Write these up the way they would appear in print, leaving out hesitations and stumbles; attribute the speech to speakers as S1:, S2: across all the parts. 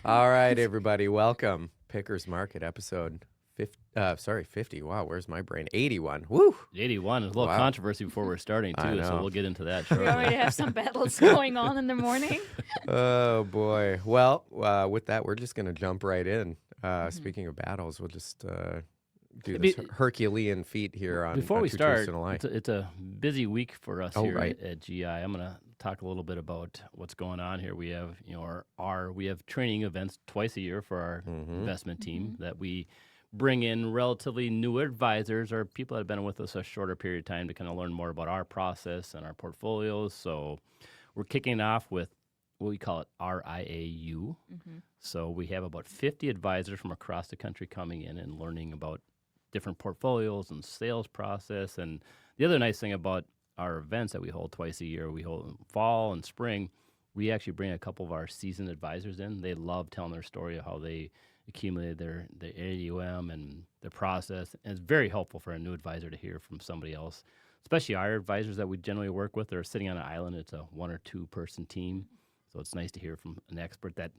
S1: All right, everybody, welcome. Pickers Market episode 50. Wow, where's my brain? 81. Woo!
S2: 81. There's a little controversy before we're starting,
S1: I
S2: too,
S1: know.
S2: so we'll get into that
S3: We
S2: shortly.
S3: already have some battles going on in the morning.
S1: Oh, boy. Well, with that, we're just going to jump right in. Speaking of battles, we'll just do this Herculean feat here on
S2: Before we
S1: Two Truths
S2: start,
S1: and a Lie.
S2: it's a busy week for us here
S1: right.
S2: at GI. I'm going to talk a little bit about what's going on here. We have, we have training events twice a year for our investment team that we bring in relatively new advisors or people that have been with us a shorter period of time to kind of learn more about our process and our portfolios. So we're kicking off with what we call it RIAU. So we have about 50 advisors from across the country coming in and learning about different portfolios and sales process. And the other nice thing about our events that we hold twice a year, we hold in fall and spring, we actually bring a couple of our seasoned advisors in. They love telling their story of how they accumulated their AUM and their process. And it's very helpful for a new advisor to hear from somebody else, especially our advisors that we generally work with. They're sitting on an island. It's a 1 or 2 person team. So it's nice to hear from an expert that,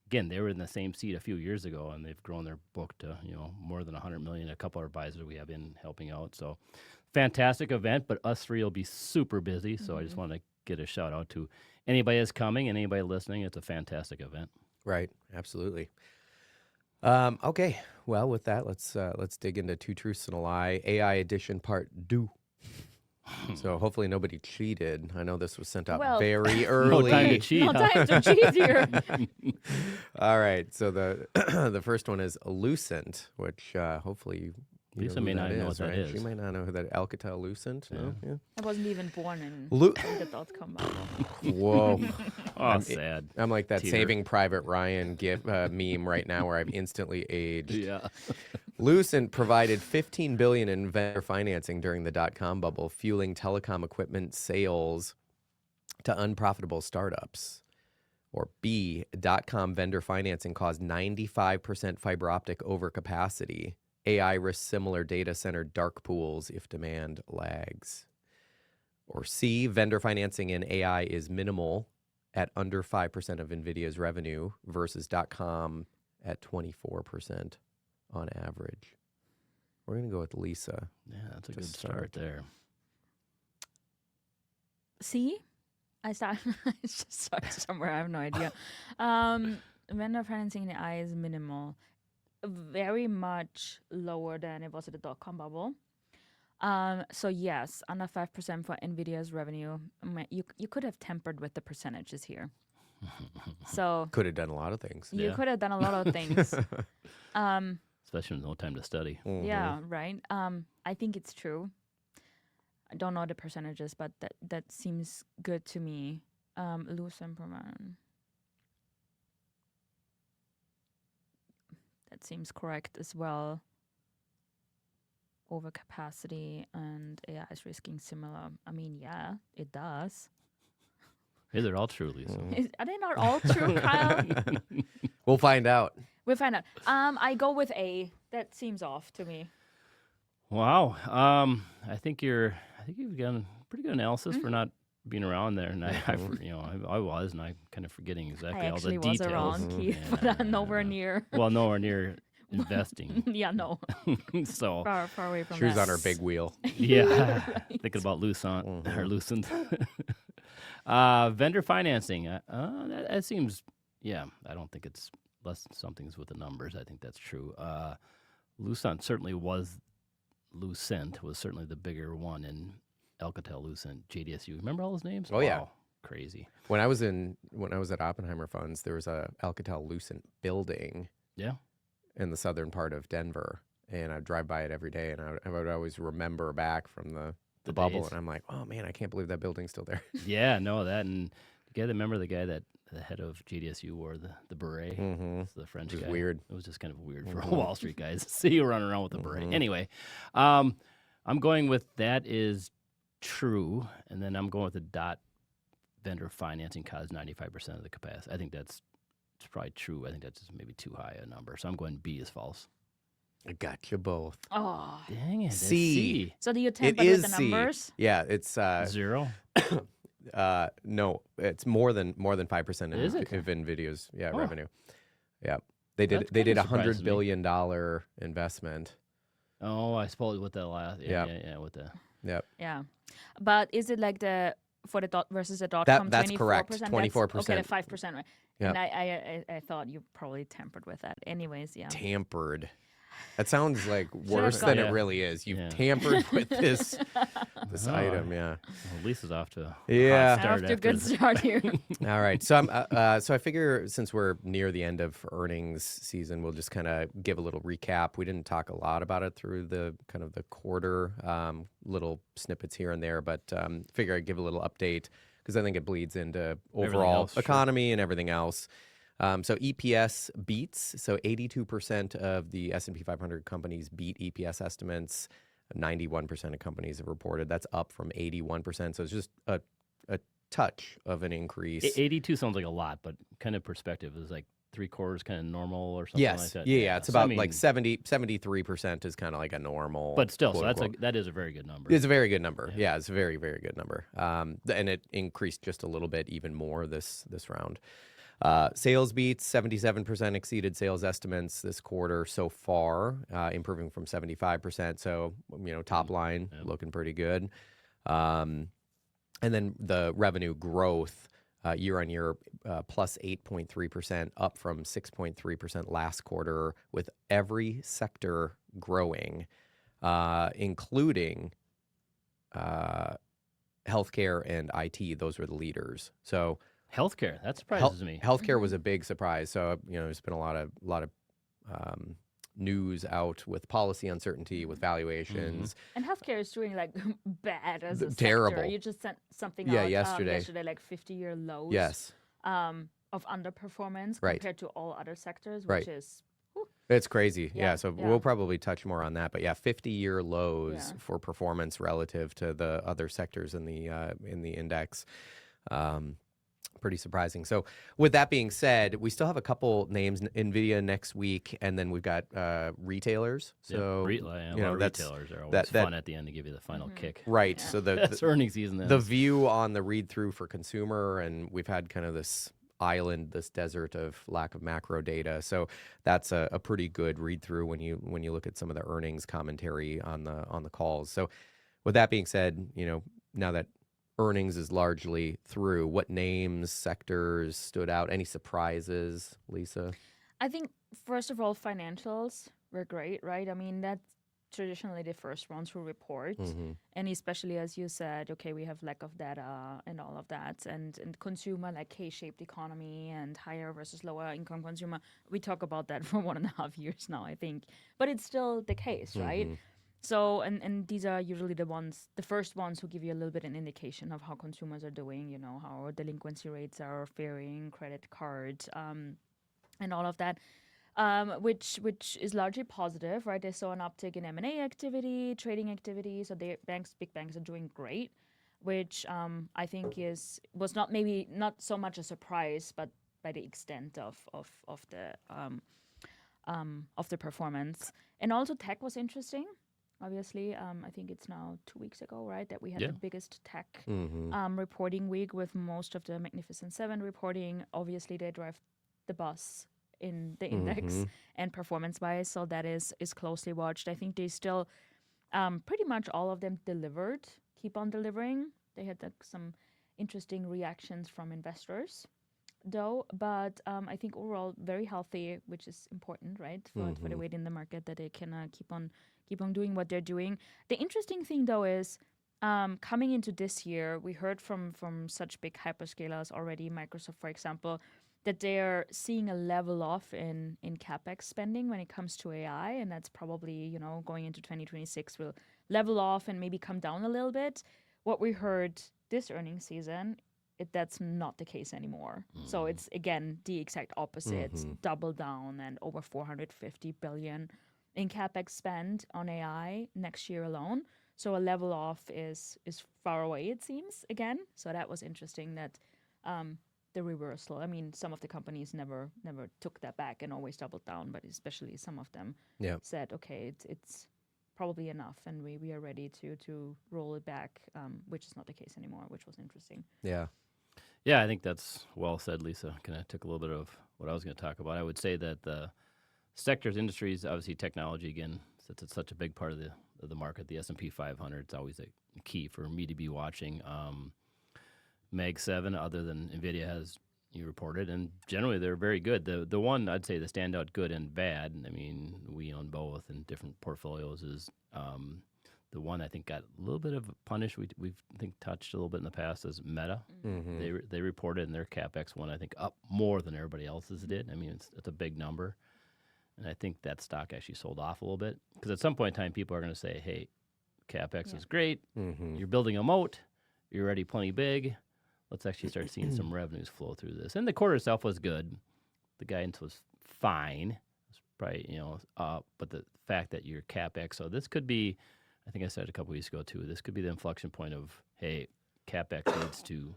S2: again, they were in the same seat a few years ago, and they've grown their book to, more than $100 million. A couple of advisors we have in helping out. So fantastic event, but us three will be super busy. So I just want to get a shout out to anybody that's coming and anybody listening. It's a fantastic event.
S1: Right, absolutely. Okay, well, with that, let's dig into Two Truths and a Lie, AI Edition Part 2. So hopefully nobody cheated. I know this was sent out very early.
S2: No time to cheat.
S3: No time to cheat here.
S1: All right, so the the first one is Lucent, which hopefully you
S2: Lisa
S1: know
S2: may
S1: who
S2: not know what that
S1: right?
S2: is.
S1: She might not know who that Alcatel-Lucent. No? Yeah.
S3: I wasn't even born in
S1: Lu-
S3: the dot-com bubble.
S1: Whoa.
S2: Oh, sad.
S1: I'm like that
S2: Teeter.
S1: Saving Private Ryan meme right now where I've instantly aged.
S2: Yeah.
S1: Lucent provided $15 billion in vendor financing during the dot-com bubble, fueling telecom equipment sales to unprofitable startups. Or B, dot-com vendor financing caused 95% fiber optic overcapacity. AI risks similar data center dark pools if demand lags. Or C, vendor financing in AI is minimal at under 5% of Nvidia's revenue versus dot-com at 24% on average. We're going to go with Lisa.
S2: Yeah, that's a
S1: to
S2: good
S1: start.
S2: start there.
S3: See? I just started somewhere. I have no idea. Vendor financing in the AI is minimal. Very much lower than it was at the dot-com bubble. So yes, under 5% for Nvidia's revenue. You could have tempered with the percentages here. So
S1: Could have done a lot of things.
S3: you
S2: Yeah.
S3: could have done a lot of things.
S2: Especially with no time to study.
S3: Yeah, right. I think it's true. I don't know the percentages, but that seems good to me. Lucent. That seems correct as well. Overcapacity and AI is risking similar. I mean, yeah, it does.
S2: Hey, they're all true, Lisa.
S3: Are they not all true, Kyle?
S1: We'll find out.
S3: We'll find out. I go with A. That seems off to me.
S2: Wow. I think you've done pretty good analysis for not being around there, and I was, and I'm kind of forgetting exactly
S3: I
S2: all the
S3: actually
S2: details.
S3: was around, Keith, but I'm nowhere near.
S2: Well, nowhere near investing.
S3: Yeah, no.
S2: So
S3: Far away from
S1: She was
S3: that.
S1: on her big wheel.
S2: yeah, thinking about Lucent or Lucent. Vendor financing. That seems. Yeah, I don't think it's less something's with the numbers. I think that's true. Lucent certainly was. Lucent was certainly the bigger one in Alcatel-Lucent, JDSU. Remember all those names?
S1: Oh, yeah.
S2: Wow, crazy.
S1: When I was at Oppenheimer Funds, there was a Alcatel-Lucent building
S2: Yeah.
S1: in the southern part of Denver, and I'd drive by it every day, and I would always remember back from the bubble,
S2: days.
S1: and I'm like, oh man, I can't believe that building's still there.
S2: Yeah, no, that and remember the guy that the head of JDSU wore the beret? It's the French
S1: It was
S2: guy.
S1: weird.
S2: It was just kind of weird for Wall Street guys to see you running around with a beret. Anyway, I'm going with that is true, and then I'm going with the dot vendor financing caused 95% of the capacity. I think it's probably true. I think that's just maybe too high a number. So I'm going B is false.
S1: I got you both.
S3: Oh,
S2: Dang it. It's
S1: C.
S3: so do you
S1: It
S3: temper with
S1: is
S3: the
S1: C.
S3: numbers?
S1: Yeah, it's
S2: Zero.
S1: no, it's more than 5%
S2: Is it?
S1: of Nvidia's
S2: Oh.
S1: revenue. Yeah. They did
S2: That
S1: they did
S2: kinda
S1: $100
S2: surprises me.
S1: billion investment.
S2: Oh, I suppose with the last.
S1: Yep.
S2: Yeah. With the.
S1: Yep.
S3: Yeah. But is it like for the dot versus the dot
S1: That-
S3: com,
S1: that's
S3: 24%?
S1: correct,
S3: That's-
S1: 24%.
S3: Okay, the 5%, right?
S1: Yep.
S3: And I thought you probably tempered with that. Anyways, yeah.
S1: Tampered. That sounds like
S3: have
S1: worse than
S2: gone-
S1: it really is. You've
S2: Yeah.
S1: tampered with this
S2: Oh,
S1: item, yeah.
S2: Well, Lisa's off to a
S1: Yeah.
S2: hot start
S3: After a
S2: after
S3: good
S2: this.
S3: start here.
S1: All right. So so I figure since we're near the end of earnings season, we'll just kind of give a little recap. We didn't talk a lot about it through the kind of the quarter, little snippets here and there, but figure I'd give a little update because I think it bleeds into overall
S2: else, sure.
S1: economy and everything else. So EPS beats. So 82% of the S&P 500 companies beat EPS estimates. 91% of companies have reported. That's up from 81%. So it's just a touch of an increase.
S2: 82 sounds like a lot, but kind of perspective is like 3/4 kind of normal or something
S1: Yes.
S2: like that.
S1: Yeah. It's
S2: So, I
S1: about
S2: mean,
S1: like 73% is kind of like a normal.
S2: But still, so
S1: quote, unquote.
S2: that is a very good number.
S1: It's a very good number. Yeah, it's a very, very good number. And it increased just a little bit even more this round. Sales beats, 77% exceeded sales estimates this quarter so far, improving from 75%. So, top line looking pretty good. And then the revenue growth year on year, plus 8.3%, up from 6.3% last quarter, with every sector growing, including healthcare and IT. Those were the leaders. So
S2: Healthcare, that surprises me.
S1: healthcare was a big surprise. So there's been a lot of news out with policy uncertainty, with valuations.
S3: And healthcare is doing like bad as a
S1: Terrible.
S3: sector. You just sent something
S1: Yeah,
S3: out
S1: yesterday,
S3: like 50-year lows.
S1: Yes,
S3: Of underperformance
S1: Right.
S3: compared to all other sectors,
S1: Right.
S3: which is
S1: it's crazy. Yeah,
S3: Yeah,
S1: so
S3: yeah.
S1: we'll probably touch more on that. But yeah, 50-year lows
S3: Yeah.
S1: for performance relative to the other sectors in the index. Pretty surprising. So with that being said, we still have a couple names, Nvidia next week, and then we've got retailers. So that's
S2: retailers are always fun at the end to give you the final kick.
S1: right.
S3: Yeah.
S1: So
S2: That's earnings season.
S1: the view on the read through for consumer, and we've had kind of this island, this desert of lack of macro data. So that's a pretty good read through when you look at some of the earnings commentary on the calls. So with that being said, now that earnings is largely through, what names, sectors stood out? Any surprises, Lisa?
S3: I think, first of all, financials were great, right? I mean, that's traditionally the first ones who report.
S1: Mm-hmm.
S3: And especially as you said, okay, we have lack of data and all of that. And consumer, like K-shaped economy and higher versus lower income consumer. We talk about that for 1.5 years now, I think. But it's still the case, right?
S1: Mm-hmm.
S3: So, and these are usually the first ones who give you a little bit an indication of how consumers are doing, how delinquency rates are faring, credit cards, and all of that, which is largely positive, right? They saw an uptick in M&A activity, trading activity, so big banks are doing great, which I think was not so much a surprise, but by the extent of the performance. And also tech was interesting. Obviously, I think it's now 2 weeks ago, right, that we had the biggest tech reporting week with most of the Magnificent Seven reporting. Obviously, they drive the bus in the index and performance-wise, so that is closely watched. I think they still, pretty much all of them keep on delivering. They had some interesting reactions from investors, though, but I think overall very healthy, which is important, right, for the weight in the market, that they can keep on doing what they're doing. The interesting thing, though, is coming into this year, we heard from such big hyperscalers already, Microsoft, for example, that they're seeing a level off in CapEx spending when it comes to AI, and that's probably, going into 2026 will level off and maybe come down a little bit. What we heard this earnings season, that's not the case anymore. So it's, again, the exact opposite. Double down and over $450 billion in CapEx spend on AI next year alone. So a level off is far away, it seems, again. So that was interesting that the reversal. I mean, some of the companies never took that back and always doubled down, but especially some of them said, okay, it's probably enough, and we are ready to roll it back, which is not the case anymore, which was interesting.
S1: Yeah.
S2: Yeah, I think that's well said, Lisa. Kind of took a little bit of what I was going to talk about. I would say that the sectors, industries, obviously technology, again, since it's such a big part of the market, the S&P 500, it's always a key for me to be watching. Mag 7, other than Nvidia has you reported, and generally they're very good. The one I'd say the standout good and bad, I mean, we own both in different portfolios, is the one I think got a little bit of a punish. We've I think touched a little bit in the past is Meta.
S1: Mm-hmm.
S2: They reported in their CapEx one, I think, up more than everybody else's did. I mean, it's a big number. And I think that stock actually sold off a little bit because at some point in time, people are going to say, hey, CapEx is great.
S1: Mm-hmm.
S2: You're building a moat. You're already plenty big. Let's actually start seeing some revenues flow through this. And the quarter itself was good. The guidance was fine. It was probably, but the fact that your CapEx, so this could be, I think I said a couple weeks ago too, this could be the inflection point of, hey, CapEx needs to,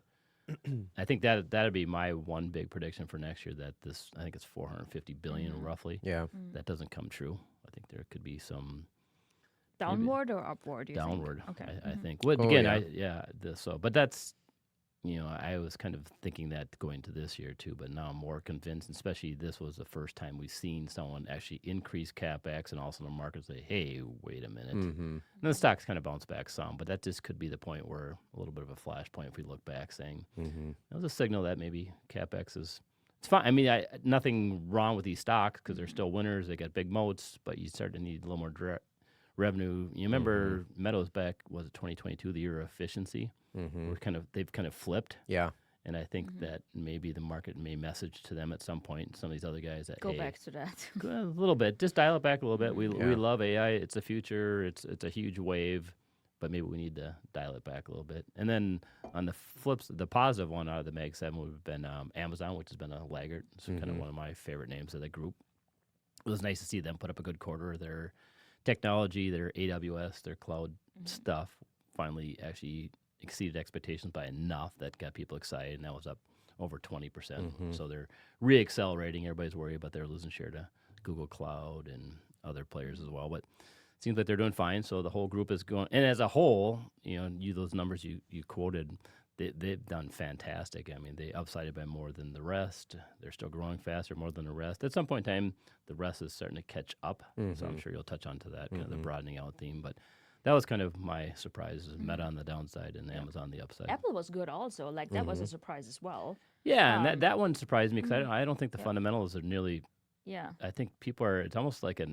S2: I think that'd be my one big prediction for next year, that this, I think it's $450 billion roughly.
S1: Yeah.
S2: That doesn't come true. I think there could be some
S3: Downward or upward, do you
S2: downward,
S3: think? Okay.
S2: I think. Well,
S1: Oh,
S2: again,
S1: yeah.
S2: But that's, I was kind of thinking that going to this year too, but now I'm more convinced, especially this was the first time we've seen someone actually increase CapEx and also the market say, hey, wait a minute.
S1: Mm-hmm.
S2: And the stock's kind of bounced back some, but that just could be the point where a little bit of a flashpoint if we look back saying, that was a signal that maybe CapEx is, it's fine. I mean, nothing wrong with these stocks because they're still winners. They got big moats, but you start to need a little more revenue. You remember Meadows back, was it 2022, the year of efficiency?
S1: Mm-hmm.
S2: They've kind of flipped.
S1: Yeah.
S2: And I think that maybe the market may message to them at some point, some of these other guys that,
S3: Go
S2: hey,
S3: back to that.
S2: a little bit, just dial it back a little bit. We
S1: Yeah.
S2: love AI. It's the future. It's a huge wave, but maybe we need to dial it back a little bit. And then on the flips, the positive one out of the Mag 7 would have been Amazon, which has been a laggard. It's kind of one of my favorite names of the group. It was nice to see them put up a good quarter. Their technology, their AWS, their cloud stuff finally actually exceeded expectations by enough that got people excited, and that was up over 20%. So they're re-accelerating. Everybody's worried about they're losing share to Google Cloud and other players as well, but it seems like they're doing fine. So the whole group is going, and as a whole, those numbers you quoted, they've done fantastic. I mean, they upsided by more than the rest. They're still growing faster, more than the rest. At some point in time, the rest is starting to catch up. So I'm sure you'll touch on to that, kind of the broadening out theme. But that was kind of my surprise, is Meta on the downside and Amazon on the upside.
S3: Apple was good also. Like, that was a surprise as well.
S2: Yeah, and that one surprised me because I don't think the fundamentals are nearly,
S3: Yeah.
S2: I think people are, it's almost like I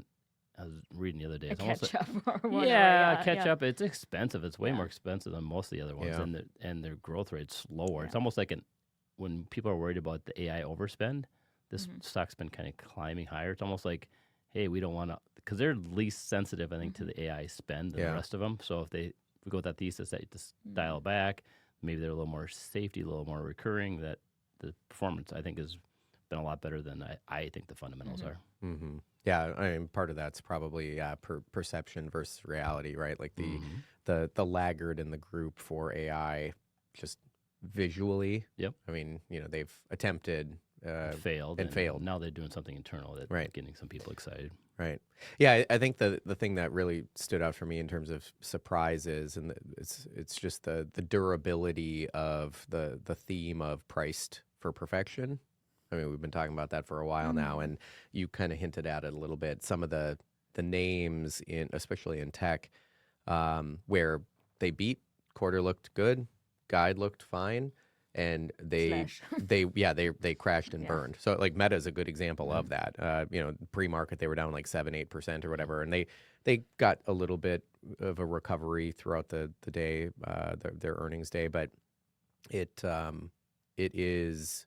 S2: was reading the other day.
S3: A
S2: It's almost
S3: catch up or
S2: like,
S3: whatever.
S2: catch up. It's expensive. It's way
S3: Yeah.
S2: more expensive than most of the other ones,
S1: Yeah.
S2: and their growth rate's slower.
S3: Yeah.
S2: It's almost like when people are worried about the AI overspend, this stock's been kind of climbing higher. It's almost like, hey, we don't want to, because they're least sensitive, I think, to the AI spend than the rest of them. So if we go with that thesis that you just dial back, maybe they're a little more safety, a little more recurring, that the performance, I think, has been a lot better than I think the fundamentals are.
S1: Mm-hmm. Yeah, I mean, part of that's probably perception versus reality, right? Like the laggard in the group for AI, just visually.
S2: Yep.
S1: I mean, they've attempted,
S2: failed.
S1: and failed.
S2: Now they're doing something internal that's getting some people excited.
S1: Right. Yeah, I think the thing that really stood out for me in terms of surprises, and it's just the durability of the theme of priced for perfection. I mean, we've been talking about that for a while now, and you kind of hinted at it a little bit. Some of the names especially in tech, where they beat, quarter looked good, guide looked fine, and they crashed and burned. So like Meta is a good example of that. Pre-market they were down like 7-8% or whatever, and they got a little bit of a recovery throughout the day, their earnings day, but it is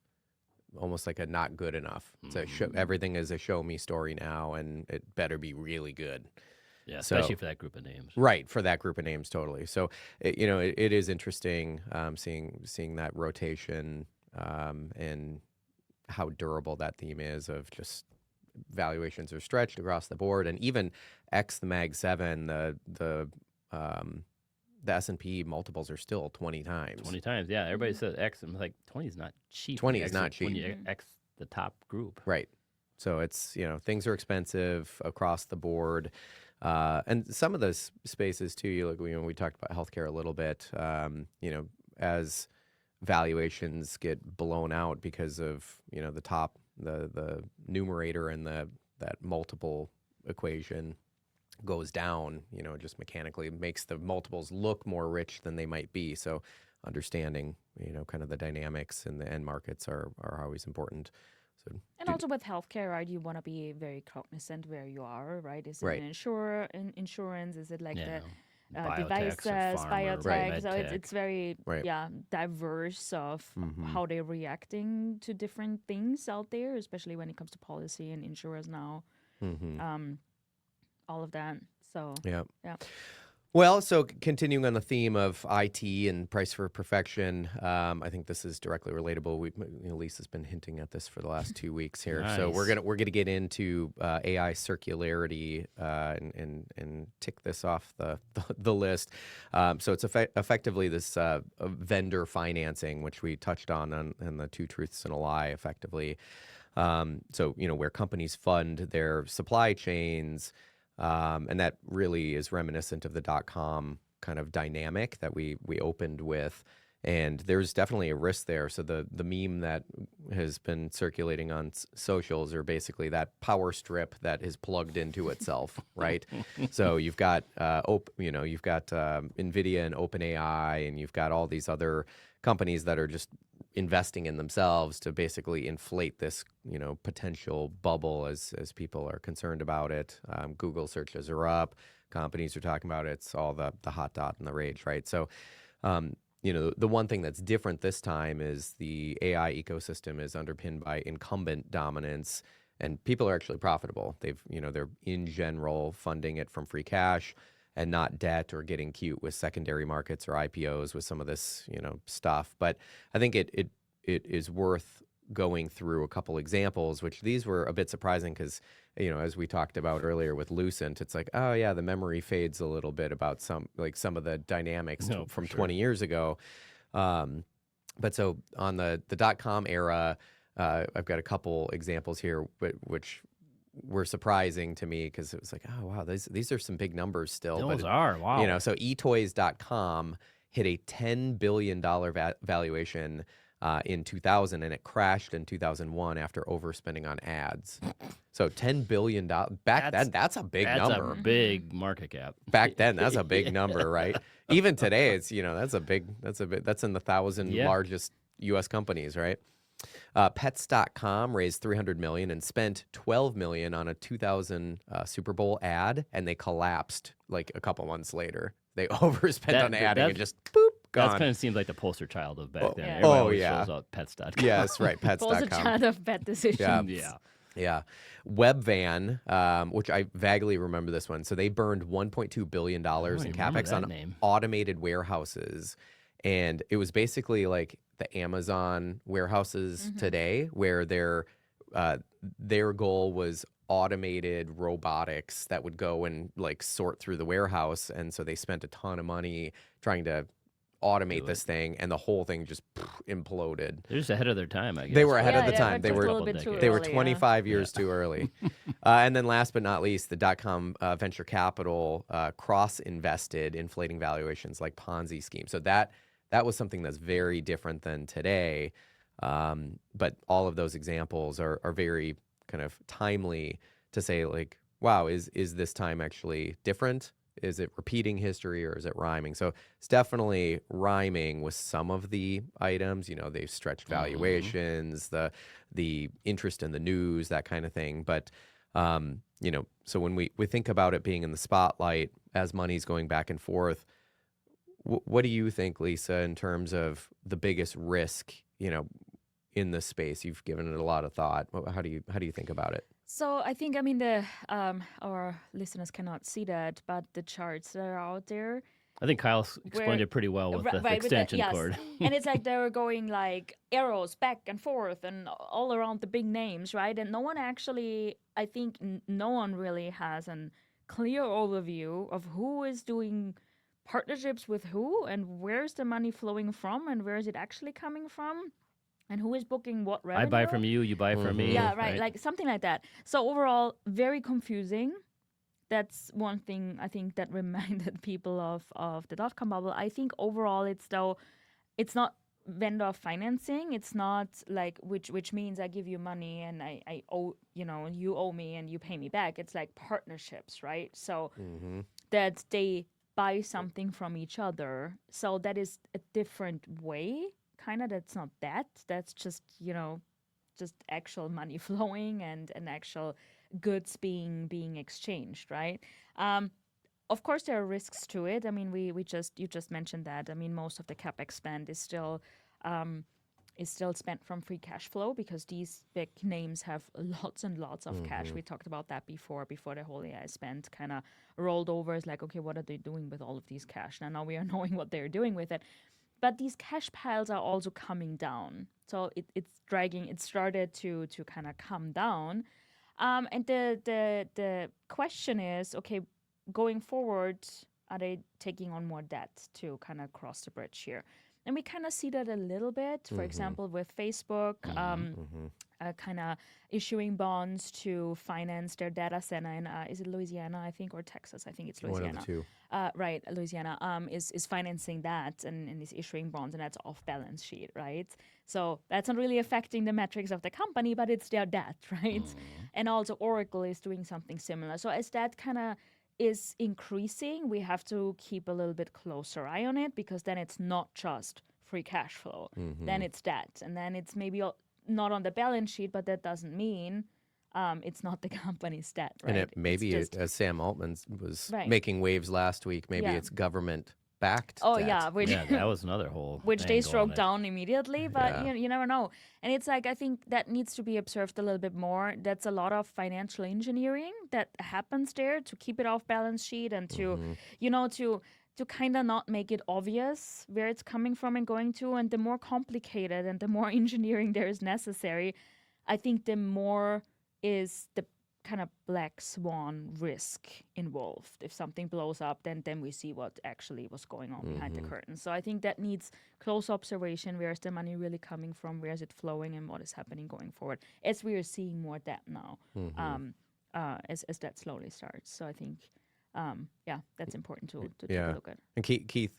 S1: almost like a not good enough. It's everything is a show me story now, and it better be really good.
S2: Yeah, especially for that group of names.
S1: Right, for that group of names, totally. So, it is interesting seeing that rotation and how durable that theme is of just valuations are stretched across the board, and even the Mag 7, the S&P multiples are still 20 times.
S2: 20 times, yeah. Everybody says X. I'm like, 20 is not cheap.
S1: 20 is not
S2: When
S1: cheap.
S2: you X the top group.
S1: Right. So it's, things are expensive across the board. And some of those spaces too, you look, we talked about healthcare a little bit, as valuations get blown out because of, the numerator and that multiple equation goes down, just mechanically makes the multiples look more rich than they might be. So understanding, kind of the dynamics in the end markets are always important. So
S3: And also with healthcare, right? You want to be very cognizant where you are, right? Is it
S1: Right.
S3: an insurance? Is it like
S2: Yeah.
S3: the
S2: Biotechs or
S3: devices,
S2: pharma,
S3: biotech?
S2: right,
S3: So
S2: med tech.
S3: it's very
S1: Right.
S3: diverse of how they're reacting to different things out there, especially when it comes to policy and insurers now. All of that. So
S1: yeah.
S3: yeah.
S1: Well, so continuing on the theme of IT and price for perfection, I think this is directly relatable. Lisa's been hinting at this for the last 2 weeks here. So we're
S2: Nice.
S1: gonna get into AI circularity and tick this off the list. So it's effectively this vendor financing, which we touched on the Two Truths and a Lie, effectively. So where companies fund their supply chains. And that really is reminiscent of the .com kind of dynamic that we opened with. And there's definitely a risk there. So the meme that has been circulating on socials are basically that power strip that is plugged into itself, right? So you've got you've got Nvidia and OpenAI, and you've got all these other companies that are just investing in themselves to basically inflate this, potential bubble as people are concerned about it. Google searches are up. Companies are talking about it. It's all the hot dot and the rage, right? So, the one thing that's different this time is the AI ecosystem is underpinned by incumbent dominance, and people are actually profitable. They're in general funding it from free cash and not debt or getting cute with secondary markets or IPOs with some of this, stuff. But I think it is worth going through a couple examples, which these were a bit surprising because, as we talked about earlier with Lucent, it's like, oh yeah, the memory fades a little bit about some of the dynamics
S2: No,
S1: from
S2: for sure.
S1: 20 years ago. But so on the .com era, I've got a couple examples here, which were surprising to me because it was like, oh wow, these are some big numbers still.
S2: Those
S1: but
S2: are, wow.
S1: so etoys.com hit a $10 billion valuation in 2000, and it crashed in 2001 after overspending on ads. So $10 billion back then, that's a big number.
S2: That's a big market cap.
S1: Back then, that's a big number, right? Even today, it's that's in the 1,000 largest U.S. companies, right? Pets.com raised $300 million and spent $12 million on a 2000 Super Bowl ad, and they collapsed like a couple months later. They overspent on adding and just boop, gone.
S2: That kind of seems like the poster child of back then.
S3: Yeah.
S2: Everybody always
S1: yeah.
S2: shows out pets.com.
S1: Yes, right.
S3: Falls a
S1: Pets.com.
S3: child of bad decisions.
S1: Yeah. Yeah. Webvan, which I vaguely remember this one. So they burned $1.2 billion in capex on automated warehouses. And it was basically like the Amazon warehouses today, where their goal was automated robotics that would go and like sort through the warehouse. And so they spent a ton of money trying to automate this thing, and the whole thing just imploded.
S2: They're just ahead of their time, I guess.
S1: They were ahead of the
S3: Yeah,
S1: time.
S3: but
S1: They
S3: just a
S1: were
S3: little bit too
S1: they were
S3: early,
S1: 25 years too early. And then last but not least, the .com venture capital cross-invested, inflating valuations like Ponzi schemes. So that was something that's very different than today. But all of those examples are very kind of timely to say, like, wow, is this time actually different? Is it repeating history, or is it rhyming? So it's definitely rhyming with some of the items. They've stretched valuations, the interest in the news, that kind of thing. But so when we think about it being in the spotlight as money's going back and forth, what do you think, Lisa, in terms of the biggest risk, in this space? You've given it a lot of thought. How do you think about it?
S3: So I think, our listeners cannot see that, but the charts that are out there.
S2: I think Kyle explained it pretty well with the extension cord.
S3: And it's like they're going like arrows back and forth and all around the big names, right? And no one actually, I think no one really has a clear overview of who is doing partnerships with who, and where's the money flowing from, and where is it actually coming from, and who is booking what revenue.
S2: I buy from you, you buy from me.
S3: Yeah, right, like something like that. So overall, very confusing. That's one thing I think that reminded people of the dot-com bubble. I think overall it's not vendor financing. It's not like which means I give you money and I owe, you owe me and you pay me back. It's like partnerships, right? So that they buy something from each other. So that is a different way. Kind of, that's not that. That's just, just actual money flowing and actual goods being exchanged, right? Of course, there are risks to it. I mean, you just mentioned that. I mean, most of the capex spend is still spent from free cash flow because these big names have lots and lots of cash. We talked about that before the whole AI spend kind of rolled over. It's like, okay, what are they doing with all of these cash? Now we are knowing what they're doing with it. But these cash piles are also coming down. So it's dragging. It started to kind of come down. And the question is, okay, going forward, are they taking on more debt to kind of cross the bridge here? And we kind of see that a little bit, for example, with Facebook, kind of issuing bonds to finance their data center in, is it Louisiana, I think, or Texas? I think it's Louisiana.
S1: One of the two.
S3: Right, Louisiana is financing that and is issuing bonds, and that's off balance sheet, right? So that's not really affecting the metrics of the company, but it's their debt, right? And also Oracle is doing something similar. So as that kind of is increasing, we have to keep a little bit closer eye on it, because then it's not just free cash flow. Then it's debt, and then it's maybe not on the balance sheet, but that doesn't mean it's not the company's debt, right?
S1: And it maybe, as Sam Altman was making waves last week, maybe it's government-backed debt.
S2: Yeah, that was another whole
S3: which they
S2: angle on
S3: stroked
S2: it.
S3: down immediately, but you never know. And it's like, I think that needs to be observed a little bit more. That's a lot of financial engineering that happens there to keep it off balance sheet and to, to kind of not make it obvious where it's coming from and going to. And the more complicated and the more engineering there is necessary, I think the more is the kind of black swan risk involved. If something blows up, then we see what actually was going on behind the curtain. So I think that needs close observation. Where is the money really coming from? Where is it flowing? And what is happening going forward? As we are seeing more debt now, as that slowly starts. So I think, that's important to take a look at.
S1: And Keith,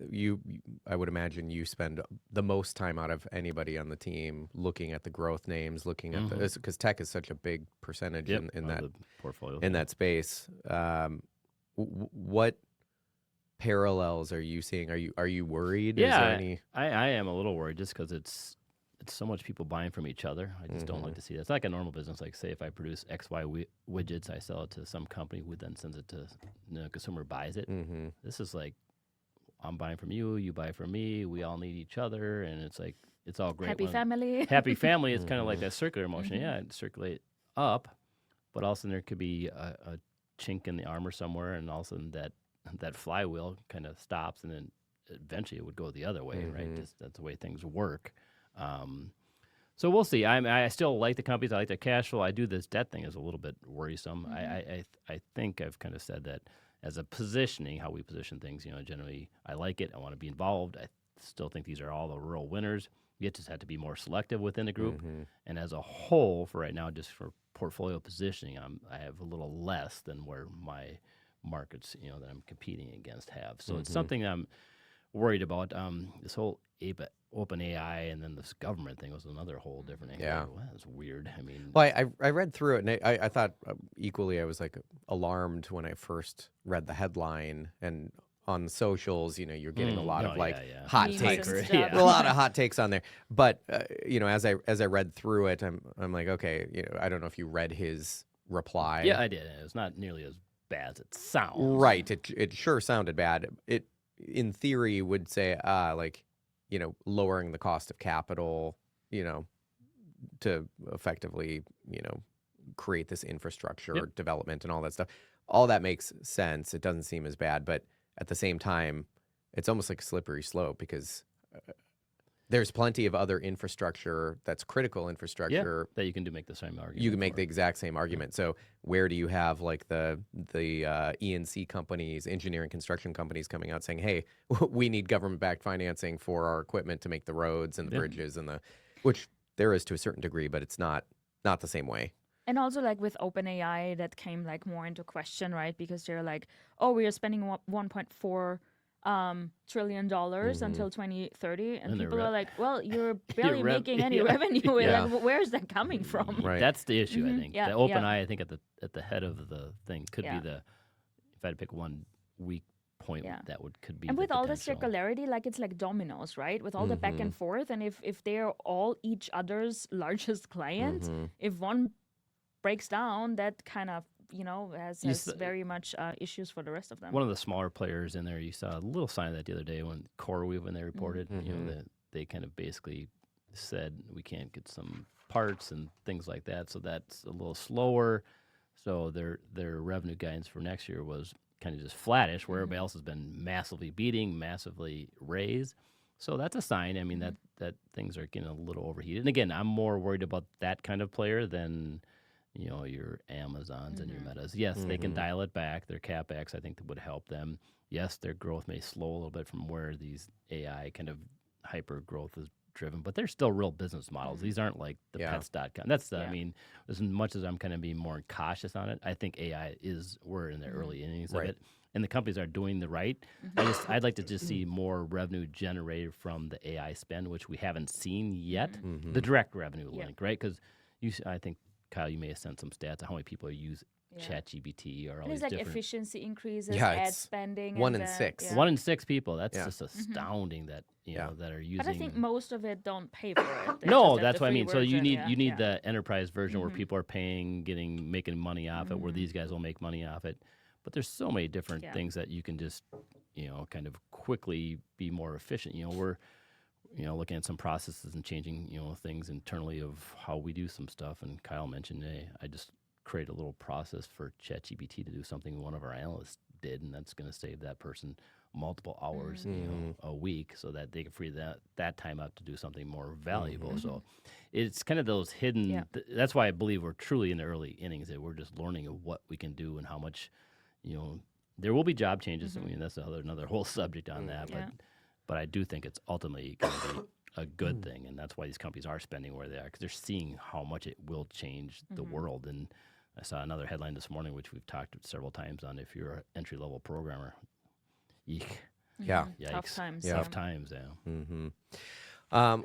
S1: I would imagine you spend the most time out of anybody on the team looking at the growth names, looking at this, because tech is such a big percentage in that
S2: portfolio,
S1: in that space. What parallels are you seeing? Are you worried?
S2: Yeah,
S1: is there any...
S2: I am a little worried just because it's so much people buying from each other. I just don't like to see that. It's like a normal business. Like, say, if I produce XY widgets, I sell it to some company who then sends it to the consumer, buys it. This is like, I'm buying from you, you buy from me, we all need each other, and it's like, it's all great.
S3: Happy family.
S2: Happy family. It's kind of like that circular motion. Yeah, it circulate up, but also there could be a chink in the armor somewhere, and all of a sudden that flywheel kind of stops, and then eventually it would go the other way, right? Just that's the way things work. So we'll see. I still like the companies. I like their cash flow. I do this debt thing is a little bit worrisome. I think I've kind of said that as a positioning, how we position things. Generally, I like it. I want to be involved. I still think these are all the real winners. You just have to be more selective within the group. And as a whole, for right now, just for portfolio positioning, I have a little less than where my markets, that I'm competing against have. So it's something I'm worried about. This whole open AI and then this government thing was another whole different angle.
S1: Yeah.
S2: Well, that's weird. I mean,
S1: Well, I read through it, and I thought equally I was like alarmed when I first read the headline, and on socials, you're getting a lot of hot
S3: Memes
S1: takes,
S3: and stuff.
S1: a lot of hot takes on there. But as I read through it, I'm like, okay, I don't know if you read his reply.
S2: Yeah, I did. It's not nearly as bad as it sounds.
S1: Right. It sure sounded bad. It in theory would say lowering the cost of capital, to effectively, create this infrastructure development and all that stuff. All that makes sense. It doesn't seem as bad, but at the same time, it's almost like a slippery slope because There's plenty of other infrastructure that's critical infrastructure.
S2: that you can make the same argument.
S1: You can make
S2: for.
S1: the exact same argument. So where do you have like the E&C companies, engineering construction companies coming out saying, hey, we need government-backed financing for our equipment to make the roads and the bridges and which there is to a certain degree, but it's not the same way.
S3: And also, like with OpenAI, that came like more into question, right? Because they're like, oh, we are spending $1.4 trillion until 2030, and people are like, well, you're barely making any revenue. Like, where is that coming from?
S1: Right.
S2: That's the issue, I think.
S3: Yeah,
S2: The OpenAI, I think, at the head of the thing could be the. If I had to pick one weak point, that could be.
S3: And with all the
S2: potential.
S3: circularity, like it's like dominoes, right? With all the back and forth, and if they're all each other's largest client, if one breaks down, that kind of has very much issues for the rest of them.
S2: One of the smaller players in there, you saw a little sign of that the other day when CoreWeave, when they reported, they kind of basically said we can't get some parts and things like that, so that's a little slower. So their revenue guidance for next year was kind of just flattish, where everybody else has been massively beating, massively raised. So that's a sign. I mean that things are getting a little overheated. And again, I'm more worried about that kind of player than your Amazons and your Metas. Yes, they can dial it back. Their CapEx, I think, that would help them. Yes, their growth may slow a little bit from where these AI kind of hyper growth is driven, but they're still real business models. These aren't like the pets.com. That's I mean, as much as I'm kind of being more cautious on it, I think AI we're in the early innings of it. And the companies are doing the right. I'd like to just see more revenue generated from the AI spend, which we haven't seen yet. The direct revenue link, right? Because I think, Kyle, you may have sent some stats on how many people use ChatGPT or all these
S3: like
S2: different...
S3: efficiency increases,
S1: Yeah,
S3: ad
S1: it's
S3: spending.
S1: 1 in 6.
S2: Yeah. 1 in 6 people. That's just astounding that that are using.
S3: But I think most of it don't pay for it. They
S2: No,
S3: just have
S2: that's
S3: the
S2: what I
S3: free
S2: mean. So you
S3: version,
S2: need the enterprise version where people are paying, making money off it, where these guys will make money off it. But there's so many different things that you can just kind of quickly be more efficient. We're looking at some processes and changing, things internally of how we do some stuff. And Kyle mentioned, hey, I just create a little process for ChatGPT to do something one of our analysts did, and that's going to save that person multiple hours, a week, so that they can free that time up to do something more valuable. So it's kind of those hidden. That's why I believe we're truly in the early innings. That we're just learning of what we can do and how much, there will be job changes. I mean, that's another whole subject on that, but I do think it's ultimately going to be a good thing, and that's why these companies are spending where they are, because they're seeing how much it will change the world. And I saw another headline this morning, which we've talked several times on. If you're an entry-level programmer, eek.
S1: Yeah.
S2: Yikes.
S3: Tough times.
S2: Tough times,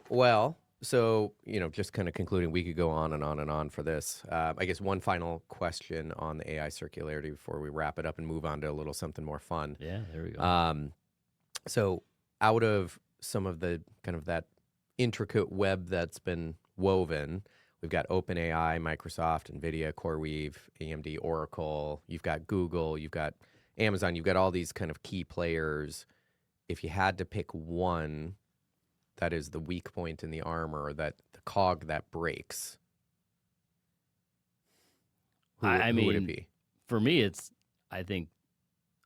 S1: Well, so, just kind of concluding, we could go on and on and on for this. I guess one final question on the AI circularity before we wrap it up and move on to a little something more fun.
S2: Yeah, there we go.
S1: So out of some of the kind of that intricate web that's been woven, we've got OpenAI, Microsoft, Nvidia, CoreWeave, AMD, Oracle. You've got Google. You've got Amazon. You've got all these kind of key players. If you had to pick one that is the weak point in the armor, that the cog that breaks, who would it be?
S2: For me, I think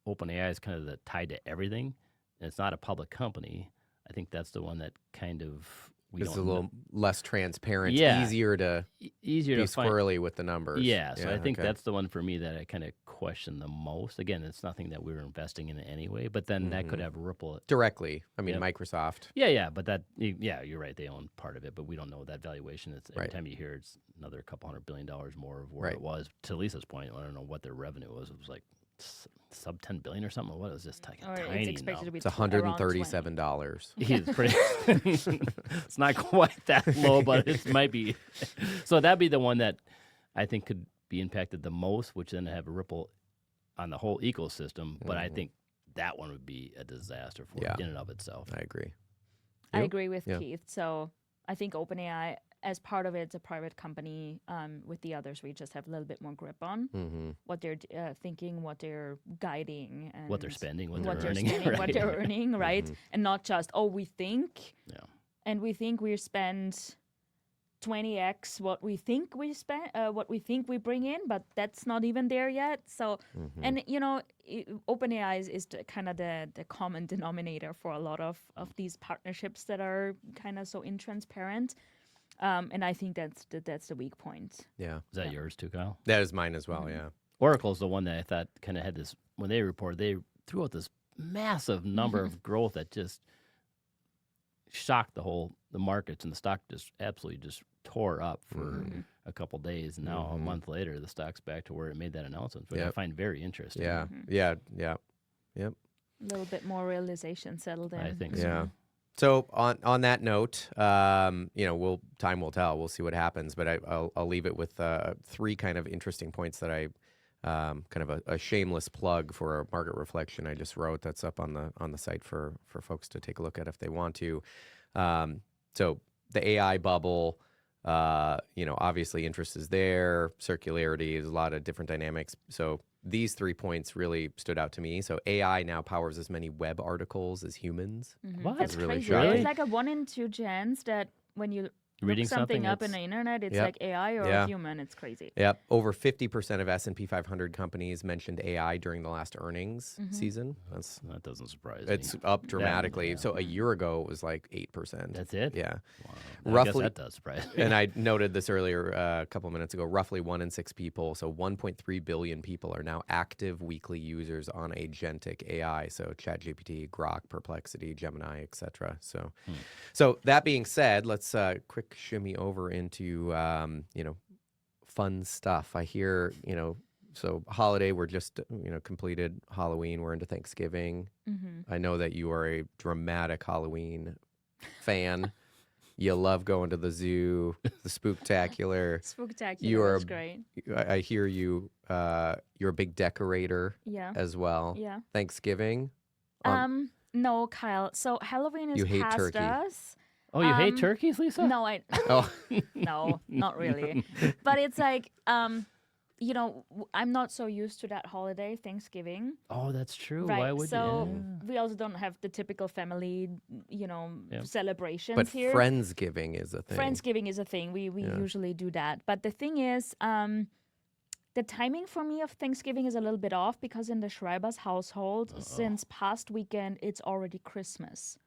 S2: OpenAI is kind of tied to everything, and it's not a public company. I think that's the one that kind of
S1: It's a little less transparent,
S2: Yeah.
S1: easier to
S2: be
S1: be squirrely with the numbers.
S2: Yeah, so I think that's the one for me that I kind of question the most. Again, it's nothing that we're investing in any way, but then that could have a ripple.
S1: Directly. I mean, Microsoft.
S2: Yeah, but you're right. They own part of it, but we don't know that valuation. It's every time you hear it's another couple $100 billion more of where it was. To Lisa's point, I don't know what their revenue was. It was like sub 10 billion or something. What is this tiny?
S3: It's expected to be
S1: It's $137.
S2: He's pretty. It's not quite that low, but it might be. So that'd be the one that I think could be impacted the most, which then have a ripple on the whole ecosystem. But I think that one would be a disaster for it in and of itself.
S1: I agree.
S3: I agree with Keith. So I think OpenAI, as part of it, it's a private company. With the others, we just have a little bit more grip on what they're thinking, what they're guiding, and
S2: what they're spending, what they're earning,
S3: what they're earning, right? And not just we think,
S2: Yeah.
S3: and we think we spend 20x what we think we spend, what we think we bring in, but that's not even there yet. So, and OpenAI is kind of the common denominator for a lot of these partnerships that are kind of so intransparent. And I think that's the weak point.
S1: Yeah.
S2: Is that yours too, Kyle?
S1: That is mine as well, yeah.
S2: Oracle's the one that I thought kind of had this, when they reported, they threw out this massive number of growth that just shocked the markets, and the stock just absolutely just tore up for a couple days. And now a month later, the stock's back to where it made that announcement, which I find very interesting.
S1: Yeah, Yep.
S3: A little bit more realization settled in.
S2: I think so.
S1: Yeah. So on that note, time will tell. We'll see what happens. But I'll leave it with 3 kind of interesting points that I kind of a shameless plug for a market reflection I just wrote. That's up on the site for folks to take a look at if they want to. So the AI bubble, obviously interest is there. Circularity is a lot of different dynamics. So these 3 points really stood out to me. So AI now powers as many web articles as humans.
S2: What?
S3: That's
S1: really
S3: crazy.
S1: shocking.
S3: It's like a 1 in 2 chance that when you
S2: Reading
S3: look something up
S2: it's-
S3: in the internet, it's
S1: Yep.
S3: like AI or
S1: Yeah.
S3: a human. It's crazy.
S1: Yep. Over 50% of S&P 500 companies mentioned AI during the last earnings season.
S2: That doesn't surprise
S1: It's
S2: me.
S1: up dramatically.
S2: yeah.
S1: So a year ago, it was like 8%.
S2: That's it?
S1: Yeah.
S2: Wow. I
S1: Roughly-
S2: guess that does surprise me.
S1: And I noted this earlier a couple of minutes ago, roughly 1 in 6 people, so 1.3 billion people are now active weekly users on agentic AI, so ChatGPT, Grok, Perplexity, Gemini, etc. So that being said, let's quick shimmy over into fun stuff. I hear, so holiday, we're just, completed Halloween, we're into Thanksgiving. I know that you are a dramatic Halloween fan. You love going to the zoo, the spooktacular.
S3: Spooktacular is great.
S1: I hear you. You're a big decorator
S3: Yeah.
S1: as well.
S3: Yeah.
S1: Thanksgiving.
S3: No, Kyle. So Halloween is
S1: You hate
S3: past
S1: turkey.
S3: us.
S2: Oh, you hate turkeys, Lisa?
S3: No,
S1: Oh,
S3: no, not really. But it's like, I'm not so used to that holiday, Thanksgiving.
S2: Oh, that's true.
S3: Right.
S2: Why would
S3: so
S2: you?
S3: we also don't have the typical family, celebrations
S1: but
S3: here.
S1: Friendsgiving is a thing.
S3: Friendsgiving is a thing. We usually do that. But the thing is, the timing for me of Thanksgiving is a little bit off because in the Schreiber's household, since past weekend, it's already Christmas.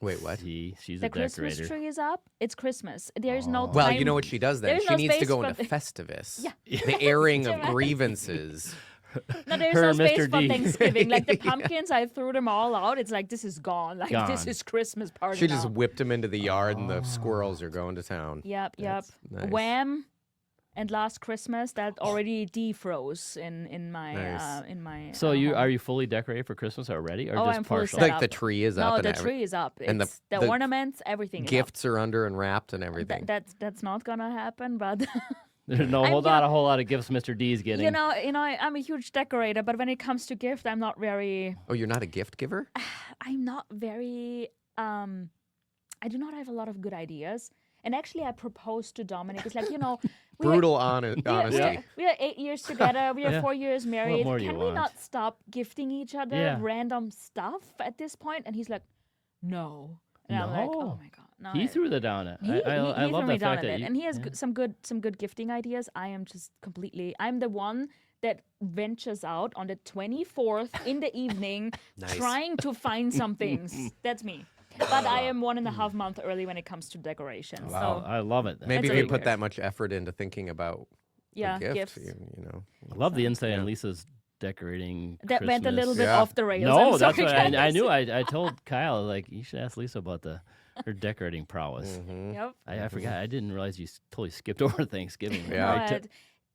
S1: Wait, what?
S2: See, she's
S3: The
S2: a
S3: Christmas
S2: decorator.
S3: tree is up. It's Christmas. There's no time.
S1: Well, you know what she does then?
S3: There's
S1: She
S3: no
S1: needs to
S3: space
S1: go
S3: for
S1: into
S3: the-
S1: Festivus.
S3: Yeah.
S1: The airing of
S3: Dramatic.
S1: grievances.
S3: No, there's
S2: Her
S3: no space
S2: Mr.
S3: for
S2: D.
S3: Thanksgiving. Like the pumpkins, I threw them all out. It's like, this is gone. Like, this
S2: Gone.
S3: is Christmas party
S1: She
S3: now.
S1: just whipped them into the yard and the squirrels are going to town.
S3: Yep.
S1: That's nice.
S3: Wham! And last Christmas, that already defroze in my
S1: Nice.
S2: So
S3: home.
S2: are you fully decorated for Christmas already, or
S3: Oh,
S2: just
S3: I'm fully
S2: partial?
S3: set
S1: Like
S3: up.
S1: the tree is up
S3: No,
S1: and
S3: the tree is up.
S1: and
S3: It's the
S1: the
S3: ornaments, everything
S1: gifts are under and wrapped and
S3: is up.
S1: everything.
S3: That's not gonna happen. But
S2: There's no
S3: I'm
S2: not a whole lot of gifts Mr. D's getting.
S3: I'm a huge decorator. But when it comes to gift, I'm not very.
S1: Oh, you're not a gift giver?
S3: I'm not very. I do not have a lot of good ideas. And actually, I proposed to Dominic. It's like, we are-
S1: Brutal
S3: we are-
S1: honesty.
S3: We are 8 years together. We are
S2: Yeah.
S3: 4 years married.
S2: more do you
S3: Can we
S2: want?
S3: not stop gifting each other
S2: Yeah.
S3: random stuff at this point? And he's like, no. And I'm like,
S2: No.
S3: oh my god, no.
S2: He threw the down it.
S3: He
S2: I
S3: threw
S2: love
S3: me
S2: the
S3: down
S2: fact
S3: a
S2: that
S3: bit.
S2: you,
S3: And he has
S2: yeah.
S3: some good gifting ideas. I am just completely. I'm the one that ventures out on the 24th in the evening,
S1: Nice.
S3: trying to find some things. That's me. But I am 1.5 months early when it comes to decoration.
S2: Wow,
S3: So
S2: I love it.
S1: Maybe
S3: That's
S1: if you
S3: really
S1: put
S3: weird.
S1: that much effort into thinking about
S3: yeah,
S1: a gift,
S3: gifts.
S1: you know.
S2: I love the insight
S1: Yeah.
S2: on Lisa's decorating.
S3: That went a little bit
S1: Yeah.
S3: off the rails.
S2: No,
S3: I'm
S2: that's
S3: sorry,
S2: what I
S3: guys.
S2: knew. I told Kyle, like, you should ask Lisa about her decorating prowess.
S1: Mm-hmm.
S3: Yep.
S2: I forgot. I didn't realize you totally skipped over Thanksgiving.
S1: Yeah.
S2: I
S3: No,
S2: took-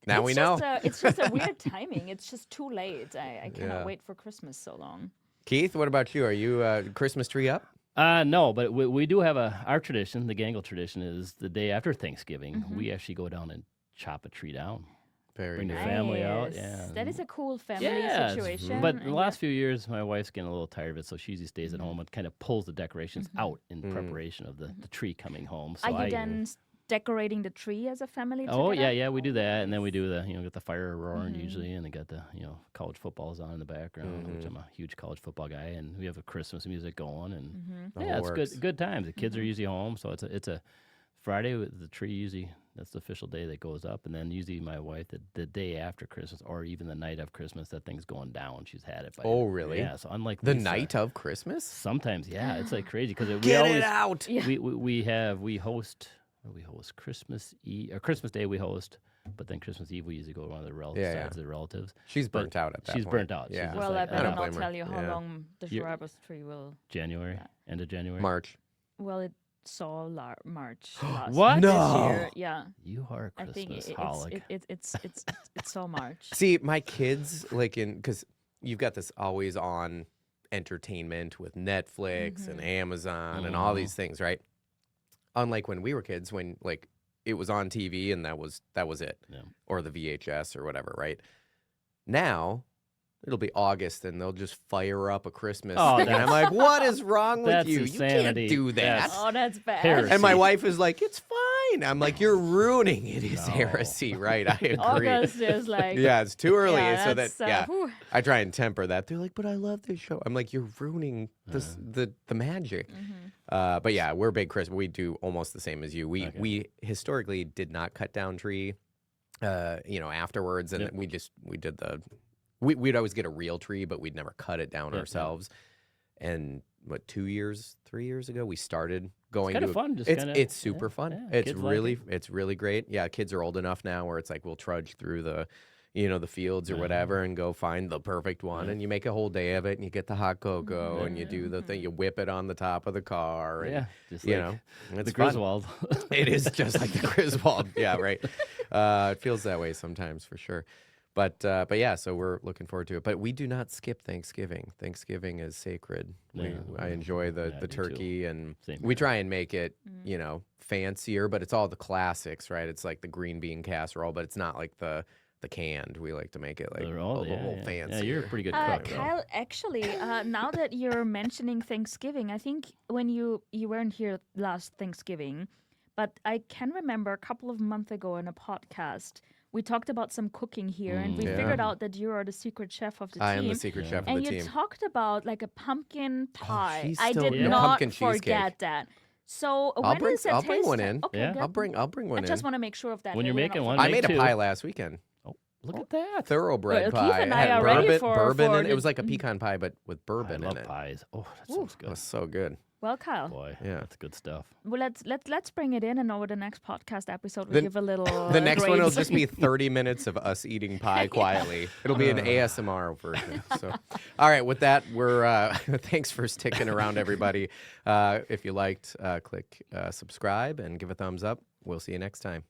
S1: Now
S3: it's
S1: we
S3: just
S1: know.
S3: it's just a weird timing. It's just too late. I cannot
S1: Yeah.
S3: wait for Christmas so long.
S1: Keith, what about you? Are you Christmas tree up?
S2: No, but we do have our tradition. The Gangl tradition is the day after Thanksgiving,
S3: Mm-hmm.
S2: we actually go down and chop a tree down.
S1: Very
S2: Bring the
S1: nice.
S2: family out,
S3: Nice.
S2: yeah.
S3: That is a cool family
S2: Yeah,
S3: situation.
S2: but in
S3: and
S2: the last few years, my wife's getting a little tired of it, so she usually stays
S3: Mm-hmm.
S2: at home and kind of pulls the decorations out in preparation of the tree coming home. So
S3: Are you then decorating the tree as a family
S2: Oh
S3: together?
S2: yeah, we do that, and then we do get the fire roaring
S3: Mm-hmm.
S2: usually, and they got the college footballs on in the background, which I'm a huge college football guy, and we have a Christmas music going, and
S3: Mm-hmm.
S1: The
S2: yeah,
S1: whole
S2: it's
S1: works.
S2: good times. The kids are usually home, so it's a Friday, the tree usually, that's the official day that goes up. And then usually my wife, the day after Christmas or even the night of Christmas, that thing's going down. She's had it by
S1: Oh, really?
S2: Yeah, so unlike
S1: The
S2: Lisa,
S1: night of Christmas?
S2: sometimes, yeah, it's like crazy because we
S1: Get
S2: always
S1: it out.
S3: Yeah.
S2: we host Christmas Eve or Christmas Day we host, but then Christmas Eve we usually go to one of the relatives,
S1: Yeah,
S2: sides of the relatives.
S1: She's burnt out at that
S2: She's
S1: point.
S2: burnt out. She's
S1: Yeah.
S2: just
S3: Well,
S2: like,
S3: I
S1: I don't
S3: better
S1: blame
S3: not
S1: her.
S3: tell you how
S1: Yeah.
S3: long the
S2: You're-
S3: Schreiber's tree will.
S2: January, end of January.
S1: March.
S3: Well, it saw March last
S2: What?
S3: this
S1: No.
S3: year. Yeah,
S2: You are a
S3: I think
S2: Christmas holic.
S3: it's so March.
S1: See, my kids, like, because you've got this always on entertainment with Netflix and Amazon and all these things, right? Unlike when we were kids, when like it was on TV and that was it,
S2: Yeah.
S1: or the VHS or whatever, right? Now it'll be August and they'll just fire up a Christmas
S2: Oh,
S1: thing, and I'm like, what is wrong with
S2: that's
S1: you?
S2: insanity.
S1: You can't do that.
S2: That's
S3: Oh, that's bad.
S2: heresy.
S1: And my wife is like, it's fine. I'm like, you're ruining it. It's
S2: No.
S1: heresy, right? I agree.
S3: August is like
S1: Yeah, it's too early.
S3: yeah,
S1: so that
S3: that's, whew.
S1: I try and temper that. They're like, but I love this show. I'm like, you're ruining this the magic. But yeah, we're big Christmas. We do almost the same as you. We historically did not cut down tree, afterwards, and
S2: Yep.
S1: we'd always get a real tree, but we'd never cut it down
S2: Yep,
S1: ourselves. And 3 years ago, we started going
S2: kinda
S1: to
S2: fun, just
S1: it's
S2: kinda-
S1: it's super
S2: yeah,
S1: fun.
S2: yeah,
S1: It's
S2: kids like
S1: really
S2: it.
S1: it's really great. Yeah, kids are old enough now where it's like we'll trudge through the fields or whatever and go find the perfect one, and you make a whole day of it, and you get the hot cocoa, and you do the thing, you whip it on the top of the car, and
S2: Yeah, just
S1: you
S2: like
S1: know, it's
S2: the
S1: fun.
S2: Griswold.
S1: It is just like the Griswold. Yeah, right. It feels that way sometimes for sure. But yeah, so we're looking forward to it. But we do not skip Thanksgiving. Thanksgiving is sacred.
S2: Yeah.
S1: I enjoy the
S2: Yeah, me too.
S1: turkey, and
S2: Same
S1: we
S2: here.
S1: try and make it, fancier, but it's all the classics, right? It's like the green bean casserole, but it's not like the canned. We like to make it like
S2: They're
S1: a
S2: all-
S1: little
S2: yeah.
S1: fancy.
S2: Yeah, you're a pretty good cook. though.
S3: Kyle, actually, now that you're mentioning Thanksgiving, I think when you weren't here last Thanksgiving, but I can remember a couple of months ago in a podcast, we talked about some cooking here, and we
S1: Yeah.
S3: figured out that you are the secret chef of the
S1: I am
S3: team.
S1: the secret chef of
S3: And
S1: the
S3: you
S1: team.
S3: talked about like a pumpkin pie.
S1: she's
S3: I
S1: still-
S3: did
S2: no,
S3: not
S1: pumpkin cheesecake.
S3: forget that. So
S1: I'll
S3: when
S1: bring-
S3: is it
S1: I'll bring one in.
S3: Okay,
S2: Yeah.
S3: good.
S1: I'll bring one
S3: I
S1: in.
S3: just want to make sure of that.
S2: When
S3: hey,
S2: you're
S3: we're
S2: making
S3: not
S2: one,
S1: I
S3: forgetting.
S1: made a
S2: two.
S1: pie last weekend.
S2: Look at that.
S1: Thoroughbred
S3: Well, Keith
S1: pie.
S3: and
S1: It
S3: I
S1: had
S3: are ready
S1: bourbon,
S3: for
S1: bourbon in it. It
S3: the-
S1: was like a pecan pie, but with
S2: I
S1: bourbon
S2: love
S1: in it.
S2: pies. Oh, that sounds
S1: It
S2: good.
S1: was so good.
S3: Well, Kyle.
S2: Boy,
S1: Yeah.
S2: that's good stuff.
S3: Well, let's bring it in, and over the next podcast episode, we'll
S1: The-
S3: give a little.
S1: The next one will
S3: grades.
S1: just be 30 minutes of us eating pie quietly. It'll be an ASMR version. So, all right, with that, we're thanks for sticking around, everybody. If you liked, click subscribe and give a thumbs up. We'll see you next time.